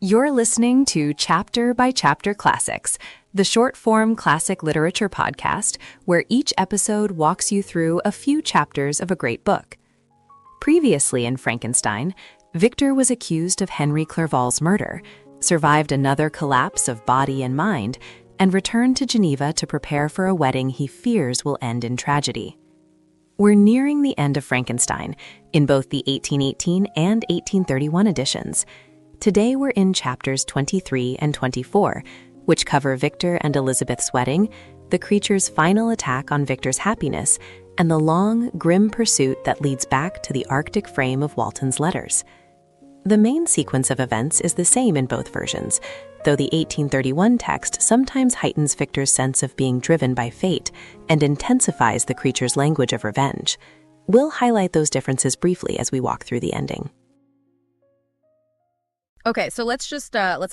You're listening to Chapter by Chapter Classics, the short-form classic literature podcast where each episode walks you through a few chapters of a great book. Previously in Frankenstein, Victor was accused of Henry Clerval's murder, survived another collapse of body and mind, and returned to Geneva to prepare for a wedding he fears will end in tragedy. We're nearing the end of Frankenstein, in both the 1818 and 1831 editions. Today we're in chapters 23 and 24, which cover Victor and Elizabeth's wedding, the creature's final attack on Victor's happiness, and the long, grim pursuit that leads back to the Arctic frame of Walton's letters. The main sequence of events is the same in both versions, though the 1831 text sometimes heightens Victor's sense of being driven by fate and intensifies the creature's language of revenge. We'll highlight those differences briefly as we walk through the ending. Okay, so let's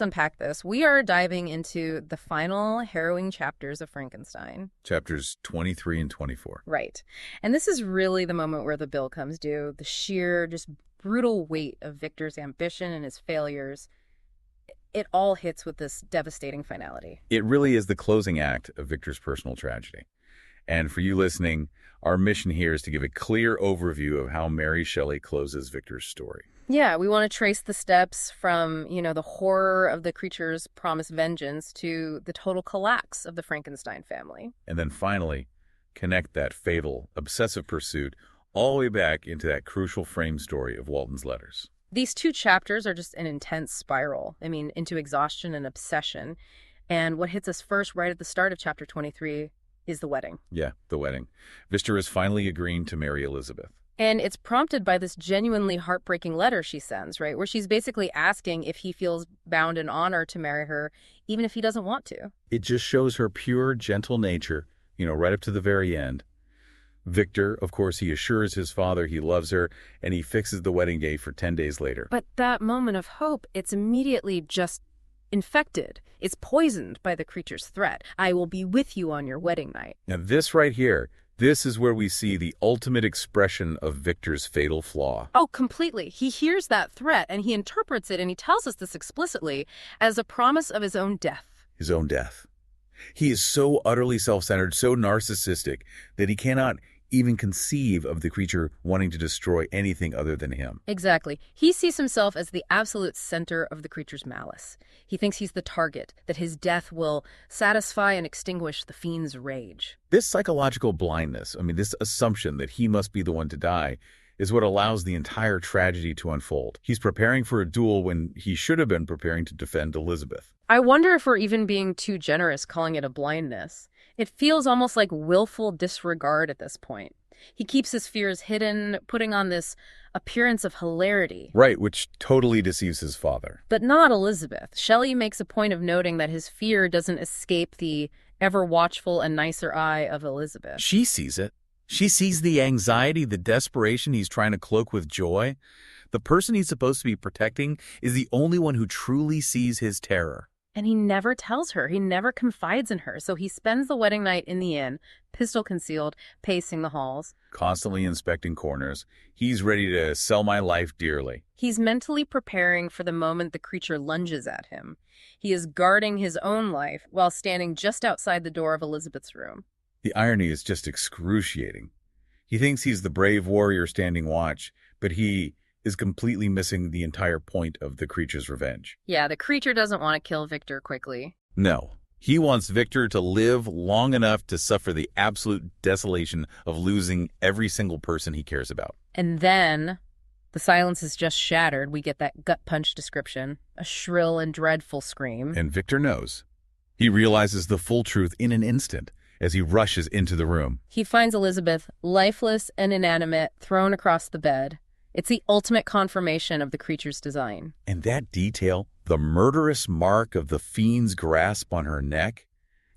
unpack this. We are diving into the final harrowing chapters of Frankenstein. Chapters 23 and 24. Right. And this is really the moment where the bill comes due. The sheer, just brutal weight of Victor's ambition and his failures. It all hits with this devastating finality. It really is the closing act of Victor's personal tragedy. And for you listening, our mission here is to give a clear overview of how Mary Shelley closes Victor's story. Yeah, we want to trace the steps from, the horror of the creature's promised vengeance to the total collapse of the Frankenstein family. And then finally, connect that fatal, obsessive pursuit all the way back into that crucial frame story of Walton's letters. These two chapters are just an intense spiral, into exhaustion and obsession. And what hits us first right at the start of chapter 23 is the wedding. Yeah, the wedding. Victor is finally agreeing to marry Elizabeth. And it's prompted by this genuinely heartbreaking letter she sends, right? Where she's basically asking if he feels bound in honor to marry her, even if he doesn't want to. It just shows her pure, gentle nature, right up to the very end. Victor, of course, he assures his father he loves her, and he fixes the wedding date for 10 days later. But that moment of hope, it's immediately just infected. It's poisoned by the creature's threat. I will be with you on your wedding night. Now this right here, this is where we see the ultimate expression of Victor's fatal flaw. Oh, completely. He hears that threat and he interprets it, and he tells us this explicitly, as a promise of his own death. His own death. He is so utterly self-centered, so narcissistic, that he cannot even conceive of the creature wanting to destroy anything other than him. Exactly. He sees himself as the absolute center of the creature's malice. He thinks he's the target, that his death will satisfy and extinguish the fiend's rage. This psychological blindness, this assumption that he must be the one to die, is what allows the entire tragedy to unfold. He's preparing for a duel when he should have been preparing to defend Elizabeth. I wonder if we're even being too generous calling it a blindness. It feels almost like willful disregard at this point. He keeps his fears hidden, putting on this appearance of hilarity. Right, which totally deceives his father. But not Elizabeth. Shelley makes a point of noting that his fear doesn't escape the ever-watchful and nicer eye of Elizabeth. She sees it. She sees the anxiety, the desperation he's trying to cloak with joy. The person he's supposed to be protecting is the only one who truly sees his terror. And he never tells her. He never confides in her. So he spends the wedding night in the inn, pistol concealed, pacing the halls. Constantly inspecting corners. He's ready to sell my life dearly. He's mentally preparing for the moment the creature lunges at him. He is guarding his own life while standing just outside the door of Elizabeth's room. The irony is just excruciating. He thinks he's the brave warrior standing watch, but he is completely missing the entire point of the creature's revenge. Yeah, the creature doesn't want to kill Victor quickly. No. He wants Victor to live long enough to suffer the absolute desolation of losing every single person he cares about. And then the silence is just shattered. We get that gut punch description, a shrill and dreadful scream. And Victor knows. He realizes the full truth in an instant as he rushes into the room. He finds Elizabeth, lifeless and inanimate, thrown across the bed. It's the ultimate confirmation of the creature's design. And that detail, the murderous mark of the fiend's grasp on her neck,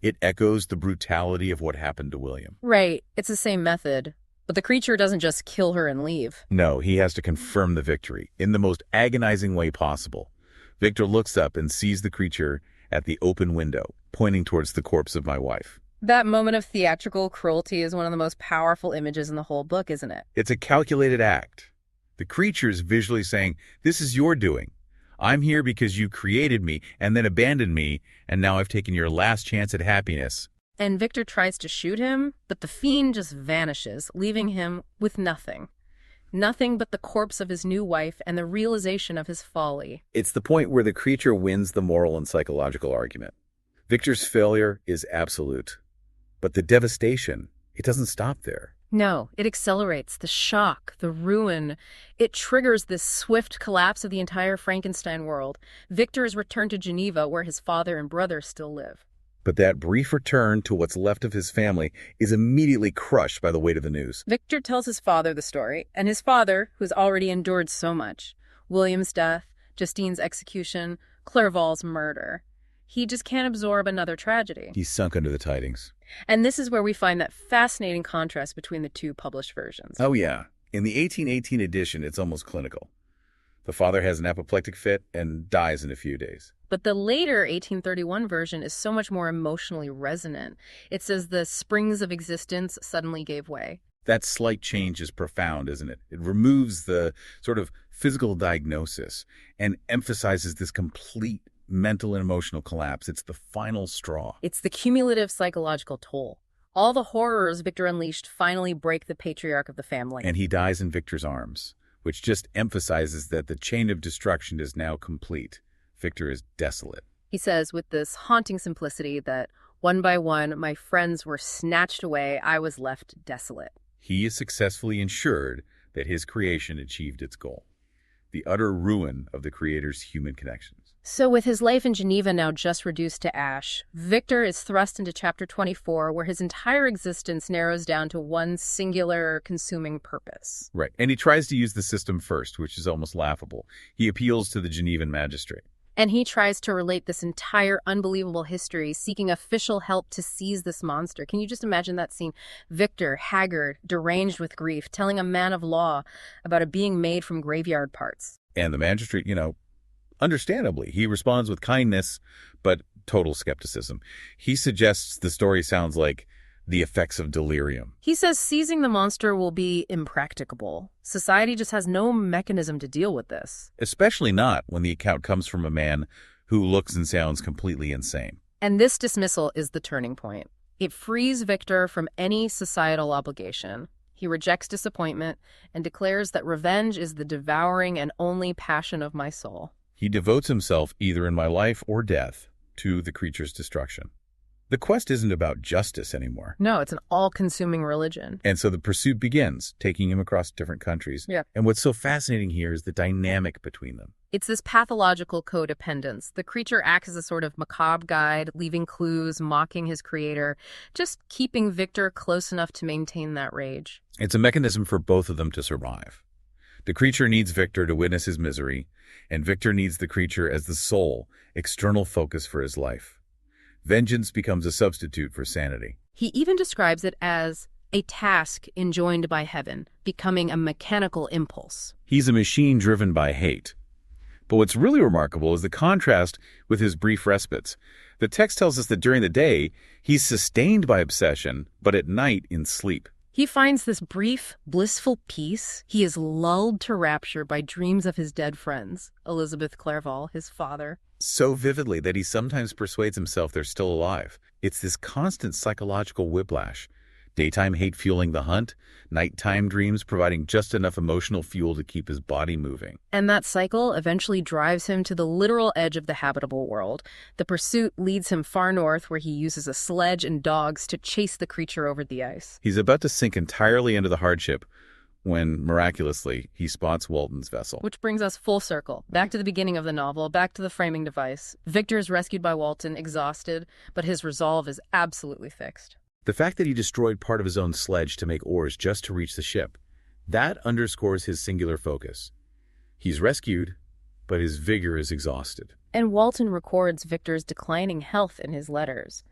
it echoes the brutality of what happened to William. Right. It's the same method. But the creature doesn't just kill her and leave. No, he has to confirm the victory in the most agonizing way possible. Victor looks up and sees the creature at the open window, pointing towards the corpse of my wife. That moment of theatrical cruelty is one of the most powerful images in the whole book, isn't it? It's a calculated act. The creature is visually saying, "This is your doing. I'm here because you created me and then abandoned me, and now I've taken your last chance at happiness. And Victor tries to shoot him, but the fiend just vanishes, leaving him with nothing. Nothing but the corpse of his new wife and the realization of his folly. It's the point where the creature wins the moral and psychological argument. Victor's failure is absolute. But the devastation, it doesn't stop there. No, it accelerates the shock, the ruin. It triggers this swift collapse of the entire Frankenstein world. Victor is returned to Geneva, where his father and brother still live. But that brief return to what's left of his family is immediately crushed by the weight of the news. Victor tells his father the story, and his father, who's already endured so much, William's death, Justine's execution, Clerval's murder. He just can't absorb another tragedy. He's sunk under the tidings. And this is where we find that fascinating contrast between the two published versions. Oh, yeah. In the 1818 edition, it's almost clinical. The father has an apoplectic fit and dies in a few days. But the later 1831 version is so much more emotionally resonant. It says the springs of existence suddenly gave way. That slight change is profound, isn't it? It removes the sort of physical diagnosis and emphasizes this complete mental and emotional collapse. It's the final straw. It's the cumulative psychological toll. All the horrors Victor unleashed finally break the patriarch of the family. And he dies in Victor's arms, which just emphasizes that the chain of destruction is now complete. Victor is desolate. He says with this haunting simplicity that one by one, my friends were snatched away. I was left desolate. He is successfully ensured that his creation achieved its goal, the utter ruin of the creator's human connections. So with his life in Geneva now just reduced to ash, Victor is thrust into chapter 24, where his entire existence narrows down to one singular consuming purpose. Right. And he tries to use the system first, which is almost laughable. He appeals to the Genevan magistrate. And he tries to relate this entire unbelievable history, seeking official help to seize this monster. Can you just imagine that scene? Victor, haggard, deranged with grief, telling a man of law about a being made from graveyard parts. And the magistrate, understandably, he responds with kindness, but total skepticism. He suggests the story sounds like the effects of delirium. He says seizing the monster will be impracticable. Society just has no mechanism to deal with this. Especially not when the account comes from a man who looks and sounds completely insane. And this dismissal is the turning point. It frees Victor from any societal obligation. He rejects disappointment and declares that revenge is the devouring and only passion of my soul. He devotes himself, either in my life or death, to the creature's destruction. The quest isn't about justice anymore. No, it's an all-consuming religion. And so the pursuit begins, taking him across different countries. Yeah. And what's so fascinating here is the dynamic between them. It's this pathological codependence. The creature acts as a sort of macabre guide, leaving clues, mocking his creator, just keeping Victor close enough to maintain that rage. It's a mechanism for both of them to survive. The creature needs Victor to witness his misery, and Victor needs the creature as the sole, external focus for his life. Vengeance becomes a substitute for sanity. He even describes it as a task enjoined by heaven, becoming a mechanical impulse. He's a machine driven by hate. But what's really remarkable is the contrast with his brief respites. The text tells us that during the day, he's sustained by obsession, but at night in sleep. He finds this brief, blissful peace. He is lulled to rapture by dreams of his dead friends, Elizabeth Clerval, his father. So vividly that he sometimes persuades himself they're still alive. It's this constant psychological whiplash. Daytime hate fueling the hunt, nighttime dreams providing just enough emotional fuel to keep his body moving. And that cycle eventually drives him to the literal edge of the habitable world. The pursuit leads him far north, where he uses a sledge and dogs to chase the creature over the ice. He's about to sink entirely into the hardship when, miraculously, he spots Walton's vessel. Which brings us full circle, back to the beginning of the novel, back to the framing device. Victor is rescued by Walton, exhausted, but his resolve is absolutely fixed. The fact that he destroyed part of his own sledge to make oars just to reach the ship, that underscores his singular focus. He's rescued, but his vigor is exhausted. And Walton records Victor's declining health in his letters.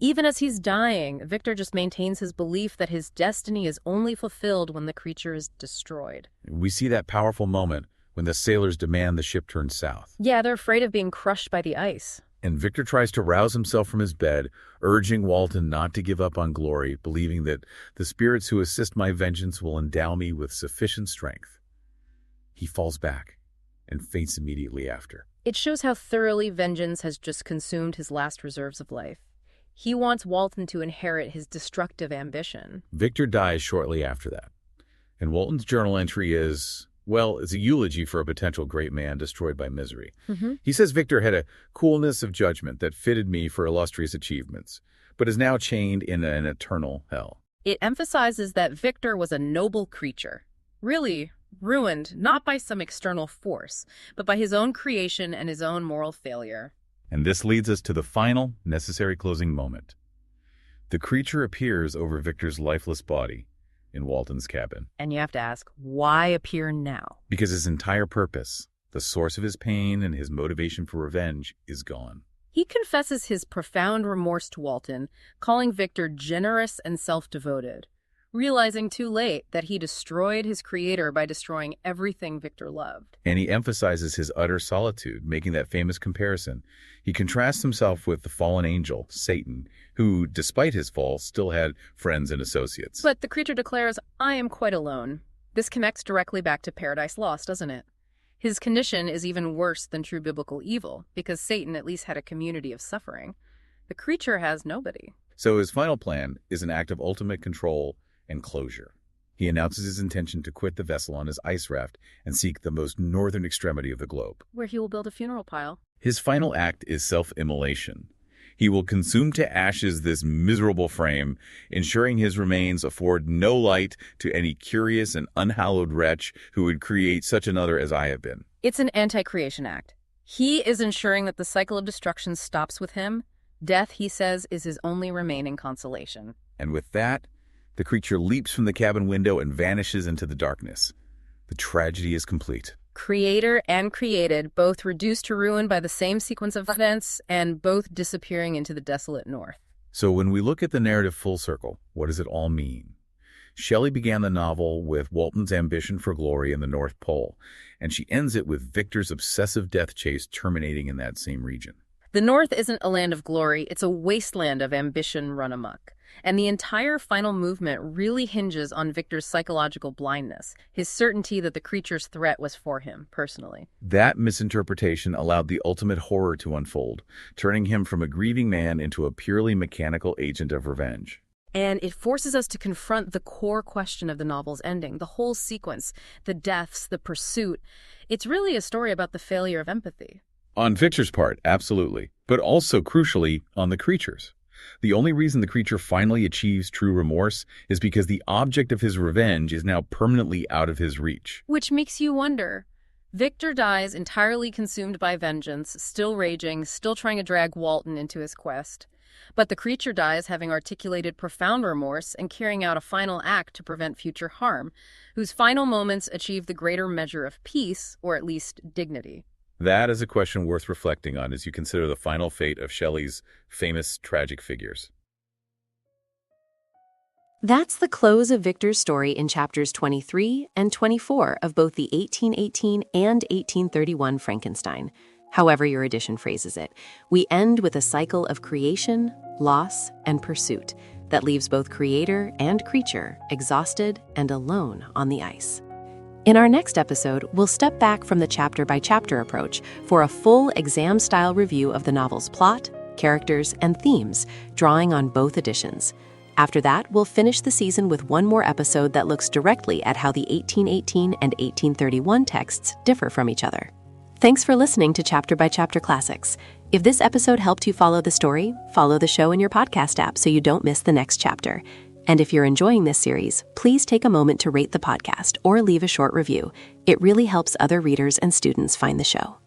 Even as he's dying, Victor just maintains his belief that his destiny is only fulfilled when the creature is destroyed. We see that powerful moment when the sailors demand the ship turn south. Yeah, they're afraid of being crushed by the ice. And Victor tries to rouse himself from his bed, urging Walton not to give up on glory, believing that the spirits who assist my vengeance will endow me with sufficient strength. He falls back and faints immediately after. It shows how thoroughly vengeance has just consumed his last reserves of life. He wants Walton to inherit his destructive ambition. Victor dies shortly after that. And Walton's journal entry is, well, it's a eulogy for a potential great man destroyed by misery. He says Victor had a coolness of judgment that fitted me for illustrious achievements, but is now chained in an eternal hell. It emphasizes that Victor was a noble creature, really ruined not by some external force, but by his own creation and his own moral failure. And this leads us to the final, necessary closing moment. The creature appears over Victor's lifeless body in Walton's cabin. And you have to ask, why appear now? Because his entire purpose, the source of his pain and his motivation for revenge, is gone. He confesses his profound remorse to Walton, calling Victor generous and self-devoted, realizing too late that he destroyed his creator by destroying everything Victor loved. And he emphasizes his utter solitude, making that famous comparison. He contrasts himself with the fallen angel, Satan, who, despite his fall, still had friends and associates. But the creature declares, "I am quite alone." This connects directly back to Paradise Lost, doesn't it? His condition is even worse than true biblical evil, because Satan at least had a community of suffering. The creature has nobody. So his final plan is an act of ultimate control and closure. He announces his intention to quit the vessel on his ice raft and seek the most northern extremity of the globe, Where he will build a funeral pile. His final act is self-immolation. He will consume to ashes this miserable frame, ensuring his remains afford no light to any curious and unhallowed wretch who would create such another as I have been. It's an anti-creation act. He is ensuring that the cycle of destruction stops with him. Death, he says, is his only remaining consolation. And with that, the creature leaps from the cabin window and vanishes into the darkness. The tragedy is complete. Creator and created, both reduced to ruin by the same sequence of events, and both disappearing into the desolate north. So when we look at the narrative full circle, what does it all mean? Shelley began the novel with Walton's ambition for glory in the North Pole, and she ends it with Victor's obsessive death chase terminating in that same region. The North isn't a land of glory, it's a wasteland of ambition run amok. And the entire final movement really hinges on Victor's psychological blindness, his certainty that the creature's threat was for him, personally. That misinterpretation allowed the ultimate horror to unfold, turning him from a grieving man into a purely mechanical agent of revenge. And it forces us to confront the core question of the novel's ending, the whole sequence, the deaths, the pursuit. It's really a story about the failure of empathy. On Victor's part, absolutely, but also crucially on the creature's. The only reason the creature finally achieves true remorse is because the object of his revenge is now permanently out of his reach. Which makes you wonder. Victor dies entirely consumed by vengeance, still raging, still trying to drag Walton into his quest. But the creature dies having articulated profound remorse and carrying out a final act to prevent future harm, whose final moments achieve the greater measure of peace, or at least dignity. That is a question worth reflecting on as you consider the final fate of Shelley's famous tragic figures. That's the close of Victor's story in chapters 23 and 24 of both the 1818 and 1831 Frankenstein. However your edition phrases it, we end with a cycle of creation, loss, and pursuit that leaves both creator and creature exhausted and alone on the ice. In our next episode, we'll step back from the chapter-by-chapter approach for a full exam-style review of the novel's plot, characters, and themes, drawing on both editions. After that, we'll finish the season with one more episode that looks directly at how the 1818 and 1831 texts differ from each other. Thanks for listening to Chapter by Chapter Classics. If this episode helped you follow the story, follow the show in your podcast app so you don't miss the next chapter. And if you're enjoying this series, please take a moment to rate the podcast or leave a short review. It really helps other readers and students find the show.